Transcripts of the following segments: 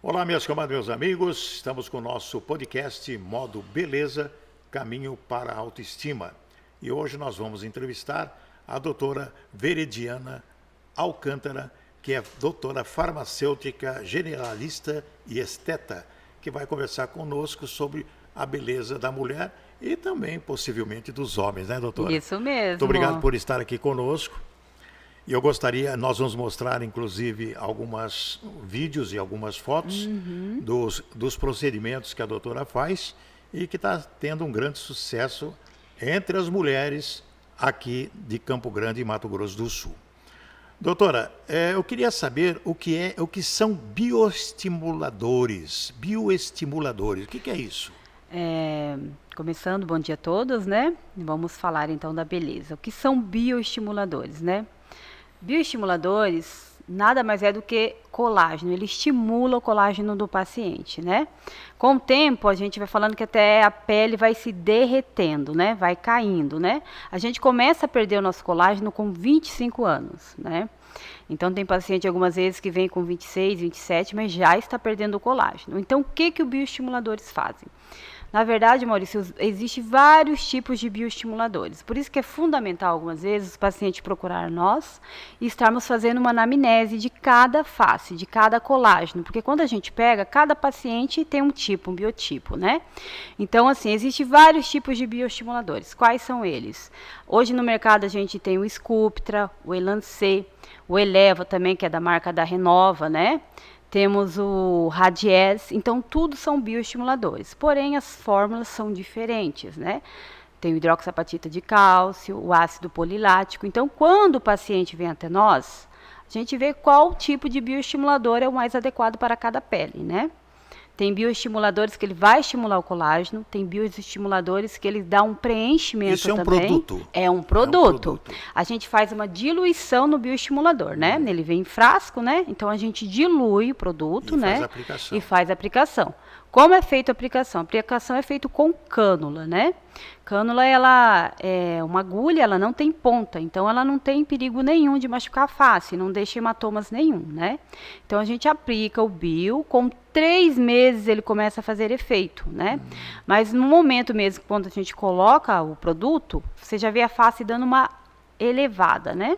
Olá, minhas comadres, meus amigos. Estamos com o nosso podcast Modo Beleza, Caminho para a Autoestima. E hoje nós vamos entrevistar a doutora Veridiana Alcântara, que é doutora farmacêutica, generalista e esteta, que vai conversar conosco sobre a beleza da mulher e também, possivelmente, dos homens, né, doutora? Isso mesmo. Muito obrigado por estar aqui conosco. E eu gostaria, nós vamos mostrar inclusive alguns vídeos e algumas fotos dos procedimentos que a doutora faz e que está tendo um grande sucesso entre as mulheres aqui de Campo Grande e Mato Grosso do Sul. Doutora, eu queria saber o que são bioestimuladores. Bioestimuladores, o que é isso? Começando, bom dia a todos, né? Vamos falar então da beleza. O que são bioestimuladores, né? Bioestimuladores nada mais é do que colágeno, ele estimula o colágeno do paciente, né? Com o tempo, a gente vai falando que até a pele vai se derretendo, né? Vai caindo, né? A gente começa a perder o nosso colágeno com 25 anos, né? Então, tem paciente algumas vezes que vem com 26, 27, mas já está perdendo o colágeno. Então, o que os bioestimuladores fazem? Na verdade, Maurício, existem vários tipos de bioestimuladores. Por isso que é fundamental, algumas vezes, o paciente procurar nós e estarmos fazendo uma anamnese de cada face, de cada colágeno. Porque quando a gente pega, cada paciente tem um tipo, um biotipo, né? Então, assim, existem vários tipos de bioestimuladores. Quais são eles? Hoje no mercado a gente tem o Sculptra, o Elancê, o Eleva também, que é da marca da Renova, né? Temos o Radies, então tudo são bioestimuladores, porém as fórmulas são diferentes, né? Tem o hidroxapatita de cálcio, o ácido polilático. Então, quando o paciente vem até nós, a gente vê qual tipo de bioestimulador é o mais adequado para cada pele, né? Tem bioestimuladores que ele vai estimular o colágeno, tem bioestimuladores que ele dá um preenchimento Isso é um também. produto? É um produto. A gente faz uma diluição no bioestimulador, né? Ele vem em frasco, né? Então a gente dilui o produto, né? Faz a aplicação. E faz a aplicação. Como é feita a aplicação? A aplicação é feita com cânula, né? Cânula, ela é uma agulha, ela não tem ponta, então ela não tem perigo nenhum de machucar a face, não deixa hematomas nenhum, né? Então a gente aplica o bio, com 3 meses ele começa a fazer efeito, né? Mas no momento mesmo, quando a gente coloca o produto, você já vê a face dando uma elevada, né?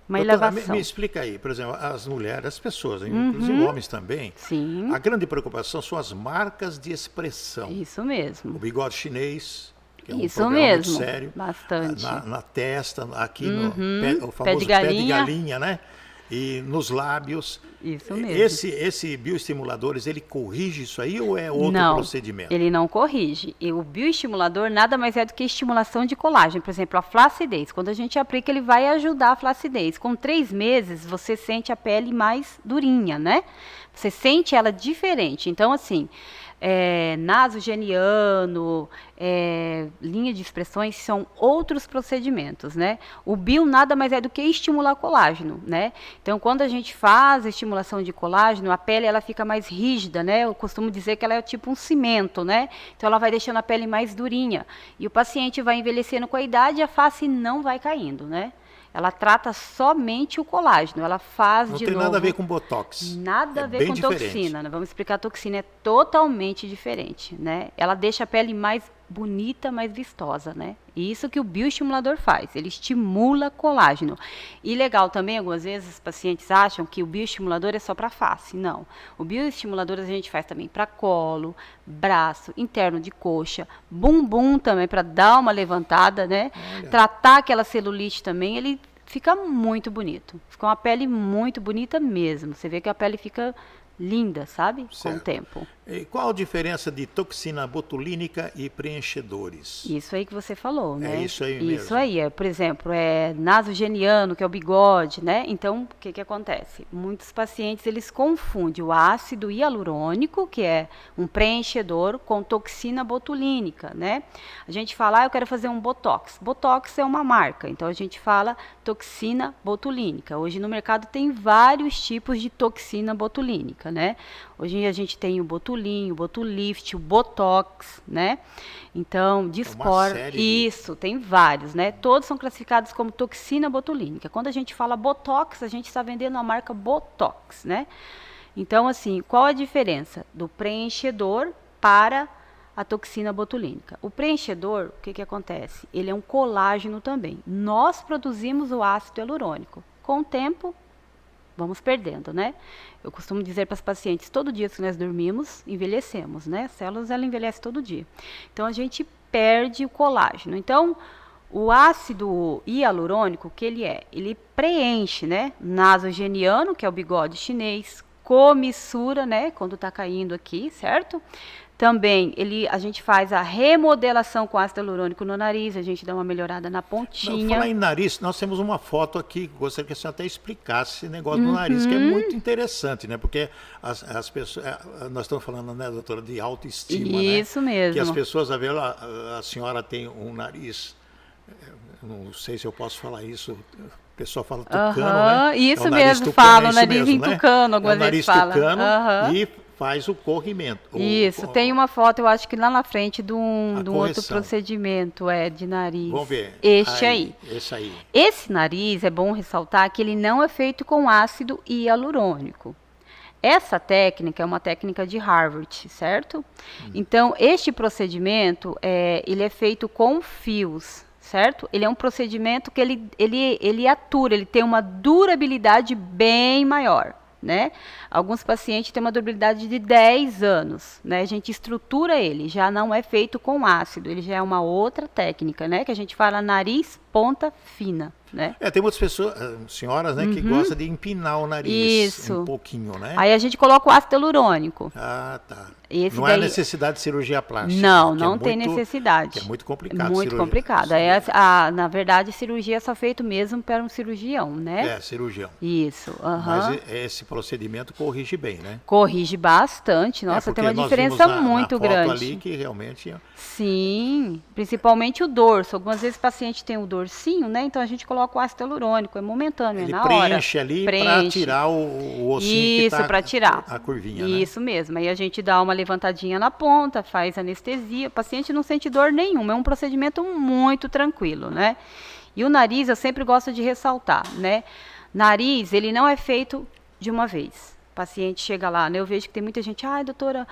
Uma Doutora, elevação. me explica aí, por exemplo, as mulheres, as pessoas, inclusive homens também, Sim. a grande preocupação são as marcas de expressão. Isso mesmo. O bigode chinês, que é um Isso problema mesmo. muito sério. Bastante. Na testa, aqui no pé, o famoso Pé de galinha. pé de galinha, né? E nos lábios. Isso mesmo. Esse bioestimuladores, ele corrige isso aí ou é outro Não, procedimento? ele não corrige. E o bioestimulador nada mais é do que estimulação de colágeno. Por exemplo, a flacidez. Quando a gente aplica, ele vai ajudar a flacidez. Com 3 meses, você sente a pele mais durinha, né? Você sente ela diferente. Então, assim, nasogeniano, linha de expressões são outros procedimentos, né? O bio nada mais é do que estimular colágeno, né? Então, quando a gente faz a estimulação de colágeno, a pele ela fica mais rígida, né? Eu costumo dizer que ela é tipo um cimento, né? Então, ela vai deixando a pele mais durinha. E o paciente vai envelhecendo com a idade e a face não vai caindo, né? Ela trata somente o colágeno, ela faz Não de tem novo... nada a ver com botox. Nada a ver bem com diferente. toxina, né? Vamos explicar a toxina, é totalmente diferente, né? Ela deixa a pele mais bonita, mais vistosa, né? E isso que o bioestimulador faz, ele estimula colágeno. E legal também, algumas vezes os pacientes acham que o bioestimulador é só para face, não. O bioestimulador a gente faz também para colo, braço, interno de coxa, bumbum também para dar uma levantada, né? Olha. Tratar aquela celulite também, ele fica muito bonito. Fica uma pele muito bonita mesmo. Você vê que a pele fica linda, sabe? Com o tempo. E qual a diferença de toxina botulínica e preenchedores? Isso aí que você falou, né? É isso aí mesmo. Isso aí, por exemplo, nasogeniano, que é o bigode, né? Então, o que acontece? Muitos pacientes, eles confundem o ácido hialurônico, que é um preenchedor, com toxina botulínica, né? A gente fala, eu quero fazer um botox. Botox é uma marca, então a gente fala toxina botulínica. Hoje no mercado tem vários tipos de toxina botulínica, né? Hoje a gente tem o Botulim, o Botulift, o Botox, né? Então, Dispor, isso, tem vários, né? Todos são classificados como toxina botulínica. Quando a gente fala Botox, a gente está vendendo a marca Botox, né? Então, assim, qual a diferença do preenchedor para a toxina botulínica? O preenchedor, o que acontece? Ele é um colágeno também. Nós produzimos o ácido hialurônico. Com o tempo, vamos perdendo, né? Eu costumo dizer para as pacientes, todo dia que nós dormimos, envelhecemos, né? As células, ela envelhece todo dia. Então, a gente perde o colágeno. Então, o ácido hialurônico, o que ele é? Ele preenche, né? Nasogeniano, que é o bigode chinês, comissura, né? Quando está caindo aqui, certo? Também a gente faz a remodelação com ácido hialurônico no nariz, a gente dá uma melhorada na pontinha. Falar em nariz, nós temos uma foto aqui, gostaria que a senhora até explicasse esse negócio do nariz, que é muito interessante, né? Porque as pessoas, nós estamos falando, né, doutora, de autoestima, Isso né? mesmo. Que as pessoas, a senhora tem um nariz, não sei se eu posso falar isso, o pessoal fala tucano, né? Isso é mesmo, tucano, fala, o isso nariz mesmo, em tucano, algumas vezes fala. Tucano e faz o corrimento. Isso, tem uma foto, eu acho que lá na frente de um outro correção. procedimento, de nariz. Vamos ver. Esse aí. Esse aí. Esse nariz, é bom ressaltar que ele não é feito com ácido hialurônico. Essa técnica é uma técnica de Harvard, certo? Então, este procedimento, ele é feito com fios, certo? Ele é um procedimento que ele atura, ele tem uma durabilidade bem maior, né? Alguns pacientes têm uma durabilidade de 10 anos, né? A gente estrutura ele, já não é feito com ácido, ele já é uma outra técnica, né? Que a gente fala nariz ponta fina, né? Tem muitas pessoas, senhoras, né, que gostam de empinar o nariz um pouquinho, né? Aí a gente coloca o ácido hialurônico. Ah, tá. Esse não daí... é necessidade de cirurgia plástica. Não tem necessidade. Que é muito complicado. Muito complicado. Na verdade, cirurgia é só feito mesmo para um cirurgião, né? Cirurgião. Isso. Mas esse procedimento corrige bem, né? Corrige bastante. Nossa, tem uma diferença muito grande. Ali que realmente... Sim, principalmente o dorso. Algumas vezes o paciente tem o dorsinho, né? Então a gente coloca o ácido hialurônico, é momentâneo, ele na hora. Preenche ali para tirar o ossinho Isso, para tirar. A curvinha, Isso mesmo. Aí a gente dá uma levantadinha na ponta, faz anestesia. O paciente não sente dor nenhuma. É um procedimento muito tranquilo, né? E o nariz, eu sempre gosto de ressaltar, né? Nariz, ele não é feito de uma vez. O paciente chega lá, né? Eu vejo que tem muita gente, doutora,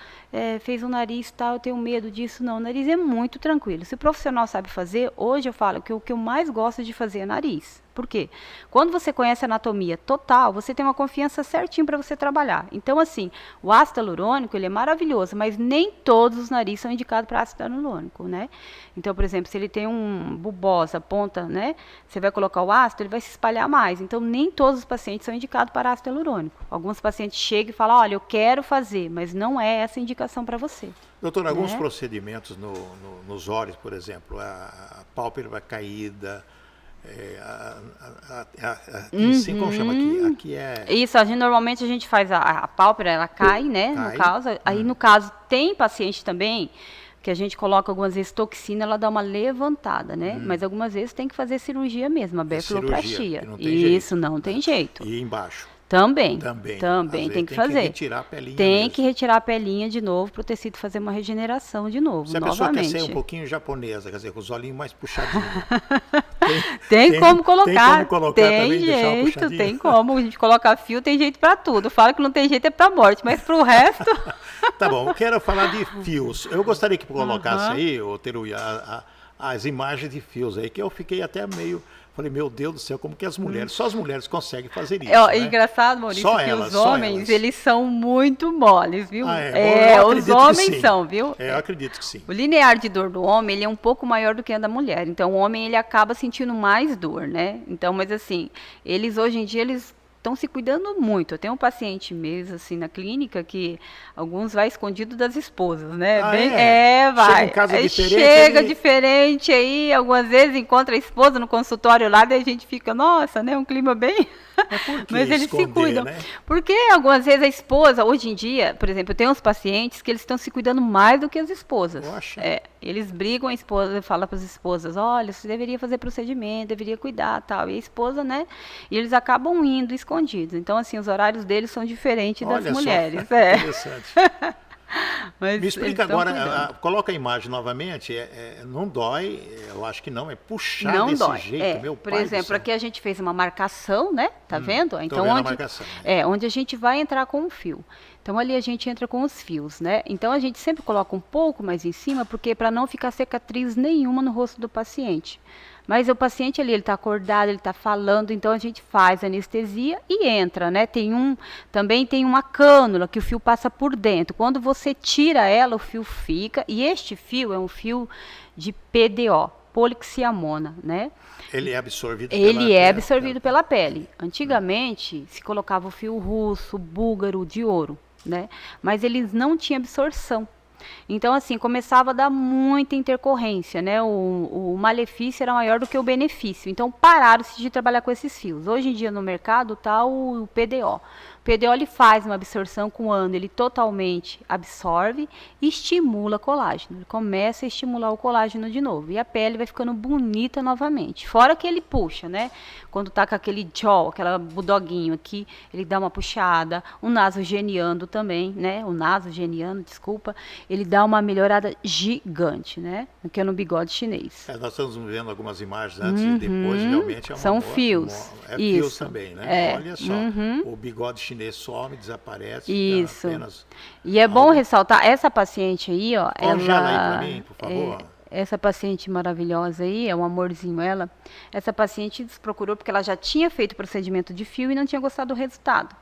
fez um nariz tal, eu tenho medo disso. Não, o nariz é muito tranquilo. Se o profissional sabe fazer, hoje eu falo que o que eu mais gosto de fazer é nariz. Por quê? Quando você conhece a anatomia total, você tem uma confiança certinho para você trabalhar. Então, assim, o ácido hialurônico, ele é maravilhoso, mas nem todos os narizes são indicados para ácido hialurônico, né? Então, por exemplo, se ele tem um bubosa, ponta, né? Você vai colocar o ácido, ele vai se espalhar mais. Então, nem todos os pacientes são indicados para ácido hialurônico. Alguns pacientes chegam e falam, olha, eu quero fazer, mas não é essa a indicação para você. Doutora, alguns procedimentos nos olhos, por exemplo, a pálpebra caída... como chama aqui? Aqui é... Isso, normalmente a gente faz a pálpebra, ela cai, né? No caso. Aí, no caso, tem paciente também que a gente coloca algumas vezes toxina, ela dá uma levantada, né? Mas algumas vezes tem que fazer cirurgia mesmo, a befaloplastia. Isso, não tem jeito. E embaixo? Também tem que fazer. Tem que retirar a pelinha. Tem que retirar a pelinha de novo para o tecido fazer uma regeneração de novo. Se a pessoa quer ser um pouquinho japonesa, quer dizer, com os olhinhos mais puxadinhos. Tem como colocar. Tem jeito, tem como. A gente colocar fio, tem jeito para tudo. Fala que não tem jeito é para morte, mas para o resto. Tá bom, eu quero falar de fios. Eu gostaria que colocasse aí, Teruya, as imagens de fios aí, que eu fiquei até meio... Falei, meu Deus do céu, como que as mulheres, só as mulheres conseguem fazer isso, né? Engraçado, Maurício, só que elas, os homens, eles são muito moles, viu? Os homens são, viu? Eu acredito que sim. O linear de dor do homem, ele é um pouco maior do que a da mulher. Então, o homem, ele acaba sentindo mais dor, né? Então, mas assim, eles hoje em dia, eles estão se cuidando muito. Eu tenho um paciente mesmo, assim, na clínica, que alguns vai escondido das esposas, né? Vai. Chega em casa diferente. Chega diferente aí, algumas vezes encontra a esposa no consultório lá, daí a gente fica, nossa, né? Um clima bem... Mas eles se cuidam. Né? Porque algumas vezes a esposa, hoje em dia, por exemplo, eu tenho uns pacientes que eles estão se cuidando mais do que as esposas. Eles brigam, a esposa fala para as esposas, olha, você deveria fazer procedimento, deveria cuidar, tal. E a esposa, né? E eles acabam indo escondidos. Então, assim, os horários deles são diferentes das mulheres. Interessante. Mas Me explica agora, cuidando. coloca a imagem novamente, não dói, eu acho que não, é puxar Não desse dói. jeito, meu Por pai do exemplo, céu. aqui a gente fez uma marcação, né? Tá vendo? Tô vendo a marcação, né? onde a gente vai entrar com o fio. Então ali a gente entra com os fios, né? Então a gente sempre coloca um pouco mais em cima, porque para não ficar cicatriz nenhuma no rosto do paciente. Mas o paciente ali, ele está acordado, ele está falando, então a gente faz anestesia e entra, né? Também tem uma cânula que o fio passa por dentro. Quando você tira ela, o fio fica, e este fio é um fio de PDO, polixiamona, né? Ele é absorvido Ele é absorvido pela pele. Antigamente, se colocava o fio russo, búlgaro, de ouro, né? Mas eles não tinham absorção. Então, assim, começava a dar muita intercorrência, né? O malefício era maior do que o benefício. Então, pararam-se de trabalhar com esses fios. Hoje em dia, no mercado, está o PDO. O PDO, ele faz uma absorção com o ano, ele totalmente absorve e estimula colágeno. Ele começa a estimular o colágeno de novo. E a pele vai ficando bonita novamente. Fora que ele puxa, né? Quando tá com aquele jaw, aquela budoguinho aqui, ele dá uma puxada. O nasogeniano também, né? O nasogeniano, desculpa. Ele dá uma melhorada gigante, né? Que é no bigode chinês. Nós estamos vendo algumas imagens antes e depois, realmente é uma São fios. fios Isso. também, né? Olha só, o bigode chinês some, desaparece, Isso. apenas... E é bom ressaltar, essa paciente aí, ó, Congela aí pra mim, por favor. Essa paciente maravilhosa aí, é um amorzinho ela, essa paciente nos procurou porque ela já tinha feito o procedimento de fio e não tinha gostado do resultado.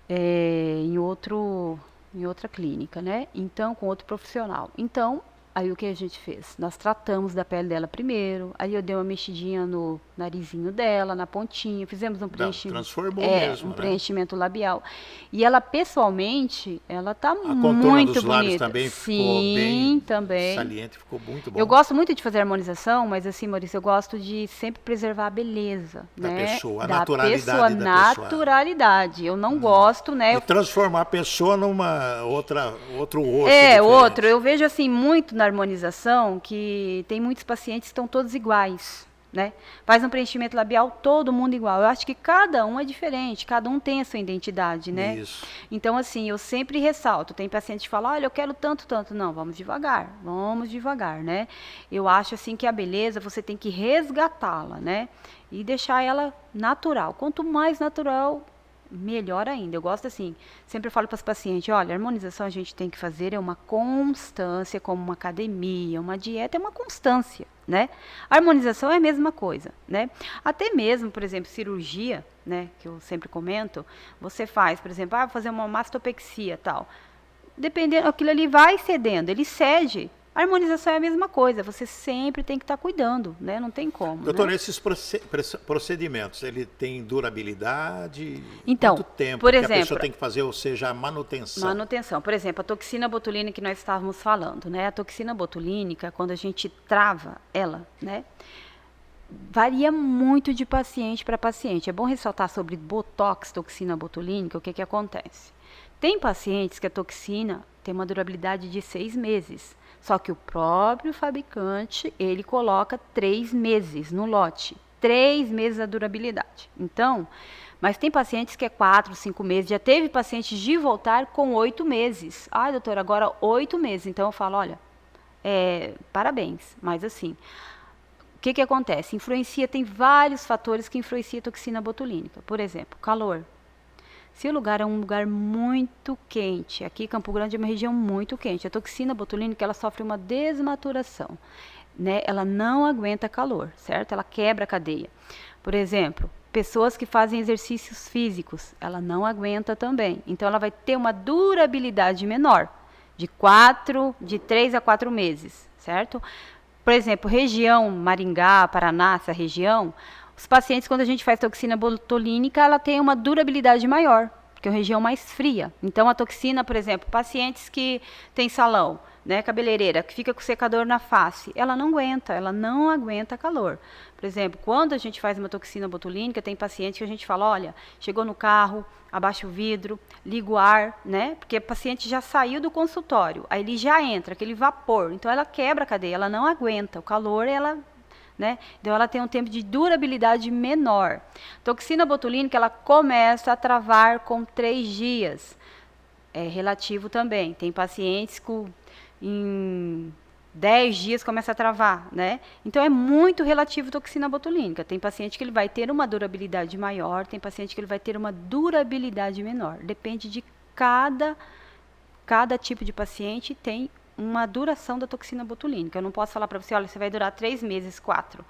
Em outra clínica, né? Então, com outro profissional. Então, aí o que a gente fez? Nós tratamos da pele dela primeiro, aí eu dei uma mexidinha no narizinho dela, na pontinha, fizemos um preenchimento. Transformou mesmo, um né? preenchimento labial. E ela, pessoalmente, ela tá A contorno muito dos lábios bonita. também ficou Sim, bem também. saliente, ficou muito bom. Eu gosto muito de fazer harmonização, mas assim, Maurício, eu gosto de sempre preservar a beleza, Da né? pessoa, a da naturalidade pessoa, da pessoa. naturalidade. Eu não gosto, né? E transformar a pessoa numa outro rosto diferente. Outro. Eu vejo assim muito na harmonização que tem muitos pacientes que estão todos iguais, né? Faz um preenchimento labial, todo mundo igual. Eu acho que cada um é diferente, cada um tem a sua identidade, né? Isso. Então, assim, eu sempre ressalto. Tem paciente que fala, olha, eu quero tanto, tanto. Não, vamos devagar, né? Eu acho, assim, que a beleza, você tem que resgatá-la, né? E deixar ela natural. Quanto mais natural, melhor ainda. Eu gosto assim, sempre falo para os pacientes, olha, a harmonização a gente tem que fazer é uma constância, como uma academia, uma dieta é uma constância, né? A harmonização é a mesma coisa, né? Até mesmo, por exemplo, cirurgia, né, que eu sempre comento, você faz, por exemplo, vou fazer uma mastopexia, tal. Dependendo, aquilo ali vai cedendo, ele cede. A harmonização é a mesma coisa, você sempre tem que estar cuidando, né? Não tem como. Doutor, né? esses procedimentos, ele tem durabilidade? Então, Quanto tempo por que a exemplo, pessoa tem que fazer, ou seja, a manutenção? Manutenção. Por exemplo, a toxina botulínica que nós estávamos falando, né? A toxina botulínica, quando a gente trava ela, né? Varia muito de paciente para paciente. É bom ressaltar sobre botox, toxina botulínica, o que que acontece? Tem pacientes que a toxina tem uma durabilidade de 6 meses. Só que o próprio fabricante, ele coloca 3 meses no lote. 3 meses a durabilidade. Então, mas tem pacientes que é 4, 5 meses. Já teve pacientes de voltar com 8 meses. Ai, doutora, agora 8 meses. Então, eu falo, olha, parabéns. Mas assim, o que que acontece? Tem vários fatores que influenciam a toxina botulínica. Por exemplo, calor. Se o lugar é um lugar muito quente, aqui Campo Grande é uma região muito quente, a toxina botulínica ela sofre uma desmaturação, né? Ela não aguenta calor, certo? Ela quebra a cadeia. Por exemplo, pessoas que fazem exercícios físicos, ela não aguenta também. Então ela vai ter uma durabilidade menor, de 3 a 4 meses, certo? Por exemplo, região Maringá, Paraná, essa região, os pacientes, quando a gente faz toxina botulínica, ela tem uma durabilidade maior, porque é uma região mais fria. Então, a toxina, por exemplo, pacientes que têm salão, né, cabeleireira, que fica com secador na face, ela não aguenta calor. Por exemplo, quando a gente faz uma toxina botulínica, tem paciente que a gente fala, olha, chegou no carro, abaixa o vidro, liga o ar, né, porque o paciente já saiu do consultório, aí ele já entra, aquele vapor, então ela quebra a cadeia, ela não aguenta, o calor, né? Então ela tem um tempo de durabilidade menor. Toxina botulínica ela começa a travar com 3 dias. é relativo também. Tem pacientes que em 10 dias começa a travar, né? Então é muito relativo toxina botulínica. Tem paciente que ele vai ter uma durabilidade maior, tem paciente que ele vai ter uma durabilidade menor. Depende de cada tipo de paciente, tem uma duração da toxina botulínica. Eu não posso falar para você, olha, você vai durar 3 meses, 4.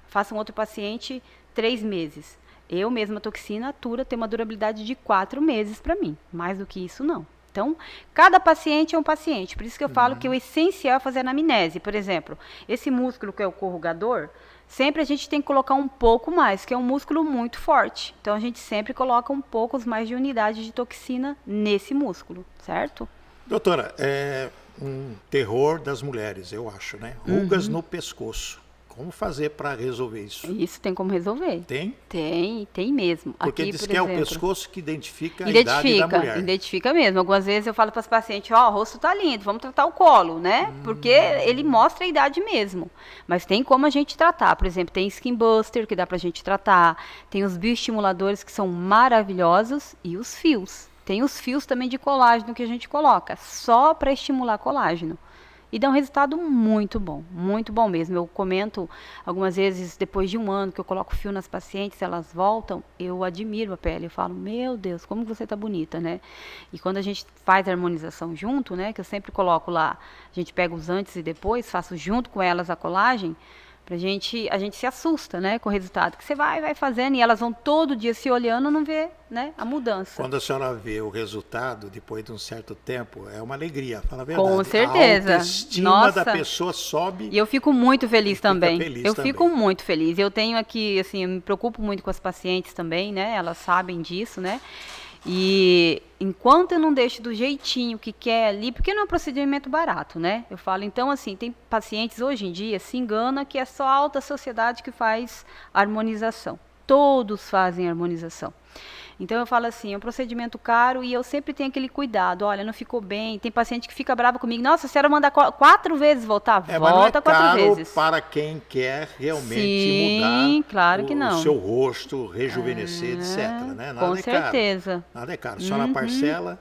Faça um outro paciente 3 meses. Eu mesma, toxina, Atura, tem uma durabilidade de 4 meses para mim. Mais do que isso, não. Então, cada paciente é um paciente. Por isso que eu falo que o essencial é fazer anamnese. Por exemplo, esse músculo que é o corrugador, sempre a gente tem que colocar um pouco mais, que é um músculo muito forte. Então, a gente sempre coloca um pouco mais de unidade de toxina nesse músculo, certo? Doutora, é um terror das mulheres, eu acho, né? Rugas no pescoço. Como fazer para resolver isso? Isso tem como resolver. Tem? Tem mesmo. Porque aqui, diz por que exemplo, é o pescoço que identifica a idade da mulher. Identifica mesmo. Algumas vezes eu falo para os pacientes, ó, o rosto tá lindo, vamos tratar o colo, né? Porque ele mostra a idade mesmo. Mas tem como a gente tratar. Por exemplo, tem Skin Buster, que dá pra gente tratar. Tem os bioestimuladores, que são maravilhosos. E os fios. Tem os fios também de colágeno que a gente coloca, só para estimular colágeno. E dá um resultado muito bom mesmo. Eu comento algumas vezes, depois de um ano que eu coloco fio nas pacientes, elas voltam, eu admiro a pele. Eu falo, meu Deus, como você tá bonita, né? E quando a gente faz a harmonização junto, né, que eu sempre coloco lá, a gente pega os antes e depois, faço junto com elas a colagem, a gente se assusta, né, com o resultado. Que você vai fazendo e elas vão todo dia se olhando, não vê, né, a mudança. Quando a senhora vê o resultado, depois de um certo tempo, é uma alegria, fala a verdade. Com certeza. A autoestima da pessoa sobe. E eu fico muito feliz também. Fico muito feliz. Eu tenho aqui, assim, eu me preocupo muito com as pacientes também, né, elas sabem disso, né. E enquanto eu não deixo do jeitinho que quer ali, porque não é um procedimento barato, né? Eu falo, então, assim, tem pacientes hoje em dia se engana que é só a alta sociedade que faz harmonização. Todos fazem harmonização. Então eu falo assim, é um procedimento caro e eu sempre tenho aquele cuidado, olha, não ficou bem, tem paciente que fica bravo comigo, nossa, a senhora manda 4 vezes voltar, volta 4 vezes. Para quem quer realmente Sim, mudar claro que não. o seu rosto, rejuvenescer, etc. Né? Com certeza. Nada é caro, só na parcela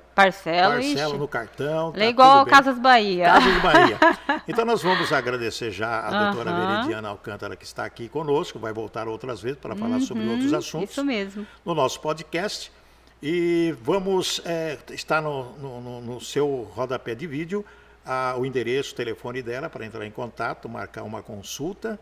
no cartão. É igual Casas Bahia. Casas Bahia. Então nós vamos agradecer já a doutora Verediana Alcântara, que está aqui conosco, vai voltar outras vezes para falar sobre outros assuntos. Isso mesmo. No nosso podcast. E vamos estar no seu rodapé de vídeo o endereço, o telefone dela para entrar em contato, marcar uma consulta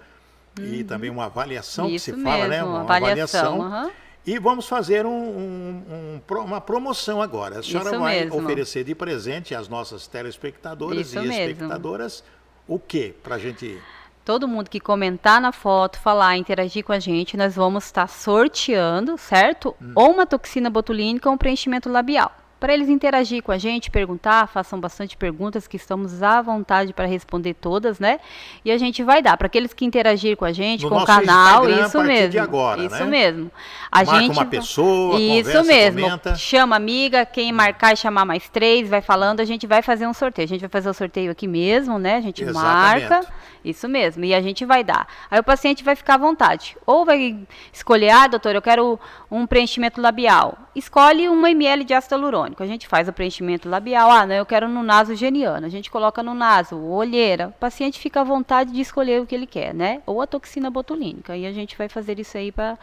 e também uma avaliação, isso que se fala, mesmo, né? Uma avaliação. Uhum. E vamos fazer uma promoção agora. A senhora isso vai mesmo. oferecer de presente às nossas telespectadoras isso e mesmo. espectadoras o quê para a gente... Todo mundo que comentar na foto, falar, interagir com a gente, nós vamos estar sorteando, certo? Ou uma toxina botulínica ou um preenchimento labial. Para eles interagir com a gente, perguntar, façam bastante perguntas, que estamos à vontade para responder todas, né? E a gente vai dar. Para aqueles que interagir com a gente, no com o canal, Instagram, isso mesmo. De agora, isso né? mesmo. Marca uma pessoa, isso conversa, mesmo. Comenta. Chama amiga, quem marcar e chamar mais 3, vai falando, a gente vai fazer um sorteio. A gente vai fazer o sorteio aqui mesmo, né? A gente marca. Isso mesmo, e a gente vai dar. Aí o paciente vai ficar à vontade. Ou vai escolher, doutor, eu quero um preenchimento labial. Escolhe 1 ml de ácido hialurônico. A gente faz o preenchimento labial. Não, eu quero no naso geniano. A gente coloca no naso, olheira. O paciente fica à vontade de escolher o que ele quer, né? Ou a toxina botulínica. E a gente vai fazer isso aí para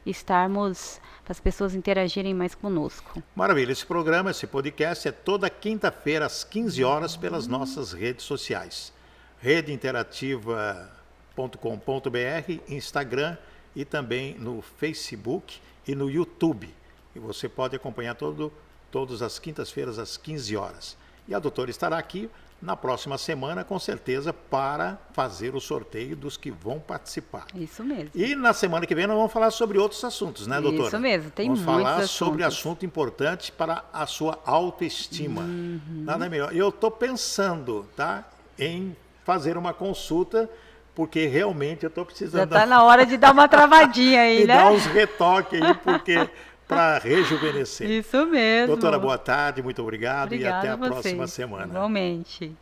estarmos... para as pessoas interagirem mais conosco. Maravilha. Esse programa, esse podcast é toda quinta-feira às 15 horas pelas nossas redes sociais. redeinterativa.com.br, Instagram e também no Facebook e no YouTube. E você pode acompanhar todas as quintas-feiras às 15 horas. E a doutora estará aqui na próxima semana, com certeza, para fazer o sorteio dos que vão participar. Isso mesmo. E na semana que vem nós vamos falar sobre outros assuntos, né, doutora? Isso mesmo, tem muitos assuntos. Vamos falar assuntos. sobre assunto importante para a sua autoestima. Nada melhor. Eu estou pensando, tá, em fazer uma consulta, porque realmente eu estou precisando... Já está na hora de dar uma travadinha aí, né? dar uns retoques aí, porque... para rejuvenescer. Isso mesmo. Doutora, boa tarde, muito obrigado. Obrigada e até a a vocês. próxima semana. Igualmente.